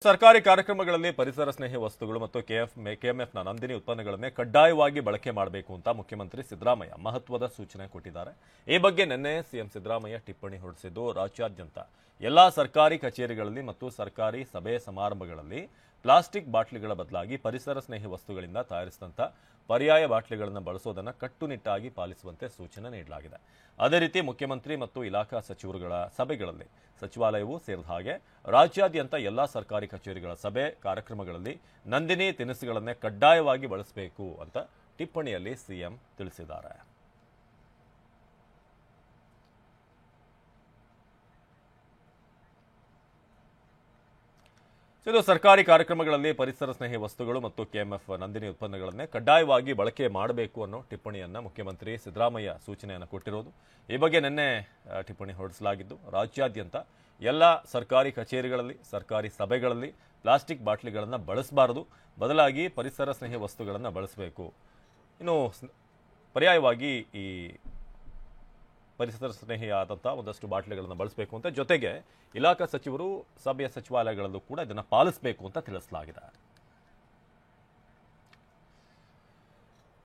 ಸರ್ಕಾರಿ ಕಾರ್ಯಕ್ರಮಗಳಲ್ಲಿ ಪರಿಸರ ಸ್ನೇಹಿ ವಸ್ತುಗಳು ಮತ್ತು ಕೆಎಂಎಫ್ನ ನಂದಿನಿ ಉತ್ಪನ್ನಗಳನ್ನೇ ಕಡ್ಡಾಯವಾಗಿ ಬಳಕೆ ಮಾಡಬೇಕು ಅಂತ ಮುಖ್ಯಮಂತ್ರಿ ಸಿದ್ದರಾಮಯ್ಯ ಮಹತ್ವದ ಸೂಚನೆ ಕೊಟ್ಟಿದ್ದಾರೆ. ಈ ಬಗ್ಗೆ ನಿನ್ನೆ ಸಿಎಂ ಸಿದ್ದರಾಮಯ್ಯ ಟಿಪ್ಪಣಿ ಹೊರಡಿಸಿದ್ದು, ರಾಜ್ಯಾದ್ಯಂತ ಎಲ್ಲಾ ಸರ್ಕಾರಿ ಕಚೇರಿಗಳಲ್ಲಿ ಮತ್ತು ಸರ್ಕಾರಿ ಸಭೆ ಸಮಾರಂಭಗಳಲ್ಲಿ ಪ್ಲಾಸ್ಟಿಕ್ ಬಾಟ್ಲಿಗಳ ಬದಲಾಗಿ ಪರಿಸರ ಸ್ನೇಹಿ ವಸ್ತುಗಳಿಂದ ತಯಾರಿಸಿದಂಥ ಪರ್ಯಾಯ ಬಾಟ್ಲಿಗಳನ್ನು ಬಳಸೋದನ್ನು ಕಟ್ಟುನಿಟ್ಟಾಗಿ ಪಾಲಿಸುವಂತೆ ಸೂಚನೆ ನೀಡಲಾಗಿದೆ. ಅದೇ ರೀತಿ ಮುಖ್ಯಮಂತ್ರಿ ಮತ್ತು ಇಲಾಖಾ ಸಚಿವರುಗಳ ಸಭೆಗಳಲ್ಲಿ ಸಚಿವಾಲಯವೂ ಸೇರಿದ ಹಾಗೆ ರಾಜ್ಯಾದ್ಯಂತ ಎಲ್ಲಾ ಸರ್ಕಾರಿ ಕಚೇರಿಗಳ ಸಭೆ ಕಾರ್ಯಕ್ರಮಗಳಲ್ಲಿ ನಂದಿನಿ ತಿನಿಸುಗಳನ್ನೇ ಕಡ್ಡಾಯವಾಗಿ ಬಳಸಬೇಕು ಅಂತ ಟಿಪ್ಪಣಿಯಲ್ಲಿ ಸಿಎಂ ತಿಳಿಸಿದ್ದಾರೆ. ಇದು ಸರ್ಕಾರಿ ಕಾರ್ಯಕ್ರಮಗಳಲ್ಲಿ ಪರಿಸರ ಸ್ನೇಹಿ ವಸ್ತುಗಳು ಮತ್ತು ಕೆಎಂಎಫ್ ನಂದಿನಿ ಉತ್ಪನ್ನಗಳನ್ನೇ ಕಡ್ಡಾಯವಾಗಿ ಬಳಕೆ ಮಾಡಬೇಕು ಅನ್ನೋ ಟಿಪ್ಪಣಿಯನ್ನು ಮುಖ್ಯಮಂತ್ರಿ ಸಿದ್ದರಾಮಯ್ಯ ಸೂಚನೆಯನ್ನು ಕೊಟ್ಟಿರೋದು. ಈ ಬಗ್ಗೆ ನಿನ್ನೆ ಟಿಪ್ಪಣಿ ಹೊರಡಿಸಲಾಗಿದ್ದು, ರಾಜ್ಯಾದ್ಯಂತ ಎಲ್ಲ ಸರ್ಕಾರಿ ಕಚೇರಿಗಳಲ್ಲಿ ಸರ್ಕಾರಿ ಸಭೆಗಳಲ್ಲಿ ಪ್ಲಾಸ್ಟಿಕ್ ಬಾಟ್ಲಿಗಳನ್ನು ಬಳಸಬಾರದು, ಬದಲಾಗಿ ಪರಿಸರ ಸ್ನೇಹಿ ವಸ್ತುಗಳನ್ನು ಬಳಸಬೇಕು. ಇನ್ನು ಪರ್ಯಾಯವಾಗಿ ಈ ಪರಿಸರ ಸ್ನೇಹಿಯಾದಂಥ ಒಂದಷ್ಟು ಬಾಟ್ಲಿಗಳನ್ನು ಬಳಸಬೇಕು ಅಂತ, ಜೊತೆಗೆ ಇಲಾಖಾ ಸಚಿವರು ಸಭೆಯ ಸಚಿವಾಲಯಗಳಲ್ಲೂ ಕೂಡ ಇದನ್ನು ಪಾಲಿಸಬೇಕು ಅಂತ ತಿಳಿಸಲಾಗಿದೆ.